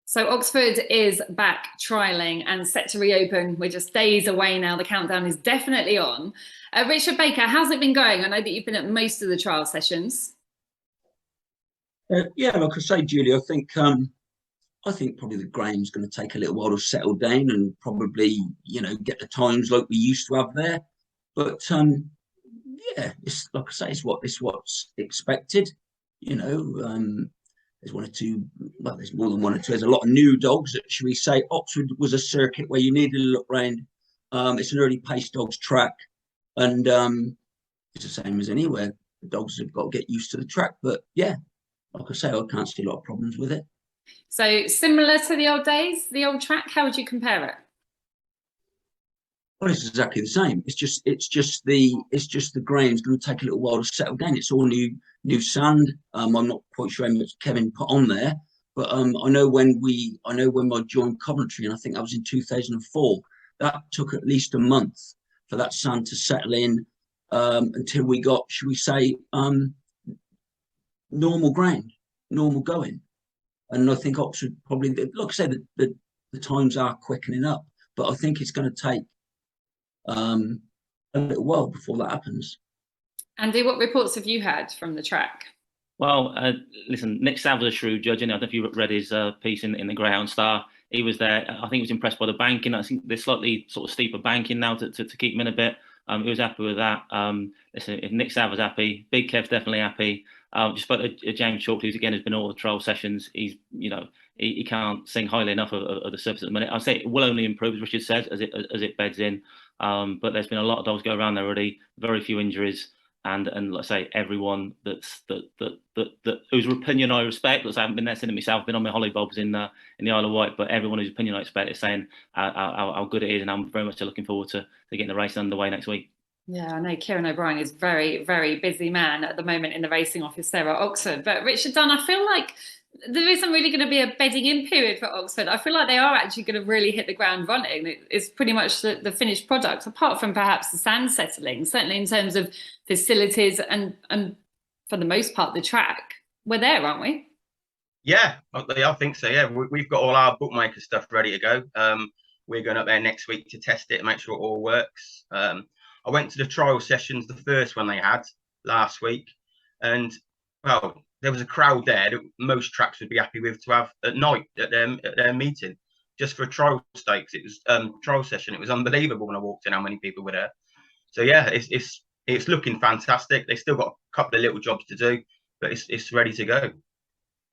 So Oxford is back trialling and set to reopen. We're just days away now. The countdown is definitely on. Richard Baker, how's it been going? I know that you've been at most of the trial sessions. Yeah, like I say, Julie, I think probably the Graham's going to take a little while to settle down and probably get the times like we used to have there. But yeah, it's like I say, it's what's expected. There's one or two. Well, there's more than one or two. There's a lot of new dogs. Should we say Oxford was a circuit where you needed to look round. It's an early pace dogs track, and it's the same as anywhere. The dogs have got to get used to the track. But yeah, like I say, I can't see a lot of problems with it. So similar to the old days, the old track, how would you compare it? Well, it's exactly the same. It's just the Graham's going to take a little while to settle down. It's all new sand. I'm not quite sure how much Kevin put on there, but I know when I joined Coventry, and I think that was in 2004. That took at least a month for that sand to settle in until we got, should we say, normal ground, normal going. And I think Oxford probably, like I said, the times are quickening up, but I think it's going to take a little while before that happens. Andy, what reports have you had from the track? Well, listen, Nick Sav was a shrewd judge, and I don't know if you read his piece in the Greyhound Star. He was there. I think he was impressed by the banking. I think there's slightly sort of steeper banking now to keep him in a bit. He was happy with that. Listen, if Nick Sav was happy, Big Kev's definitely happy. Just spoke to James Chalk, who's again has been all the trial sessions. He's, he can't sing highly enough of the surface at the minute. I'd say it will only improve, as Richard said, as it beds in. But there's been a lot of dogs go around there already. Very few injuries. And let's say everyone whose opinion I respect. Let's say I haven't been there since myself. Been on my hollybobs in the Isle of Wight, but everyone whose opinion I respect is saying how good it is, and I'm very much looking forward to getting the race underway next week. Yeah, I know Kieran O'Brien is very, very busy man at the moment in the racing office there at Oxford. But Richard Dunn, I feel like there isn't really going to be a bedding in period for Oxford. I feel like they are actually going to really hit the ground running. It's pretty much the finished product, apart from perhaps the sand settling, certainly in terms of facilities and for the most part, the track. We're there, aren't we? Yeah, I think so. Yeah, we've got all our bookmaker stuff ready to go. We're going up there next week to test it and make sure it all works. I went to the trial sessions, the first one they had last week, and well, there was a crowd there that most tracks would be happy with to have at night at their meeting, just for a trial stakes. It was trial session. It was unbelievable when I walked in how many people were there. So yeah, it's looking fantastic. They still got a couple of little jobs to do, but it's ready to go.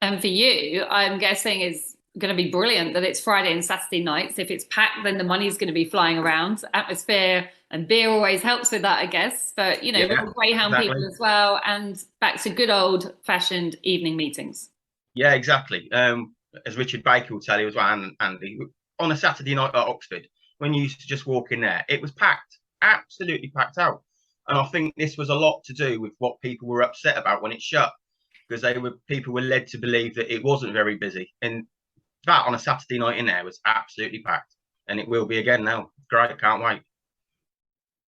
And for you, I'm guessing is going to be brilliant that it's Friday and Saturday nights. If it's packed, then the money's going to be flying around. Atmosphere and beer always helps with that, I guess. But, yeah, Greyhound exactly. People as well, and back to good old-fashioned evening meetings. Yeah, exactly. As Richard Baker will tell you as well, and Andy, on a Saturday night at Oxford, when you used to just walk in there, it was packed, absolutely packed out. And I think this was a lot to do with what people were upset about when it shut, because people were led to believe that it wasn't very busy. And that on a Saturday night in there was absolutely packed, and it will be again now. Great, can't wait.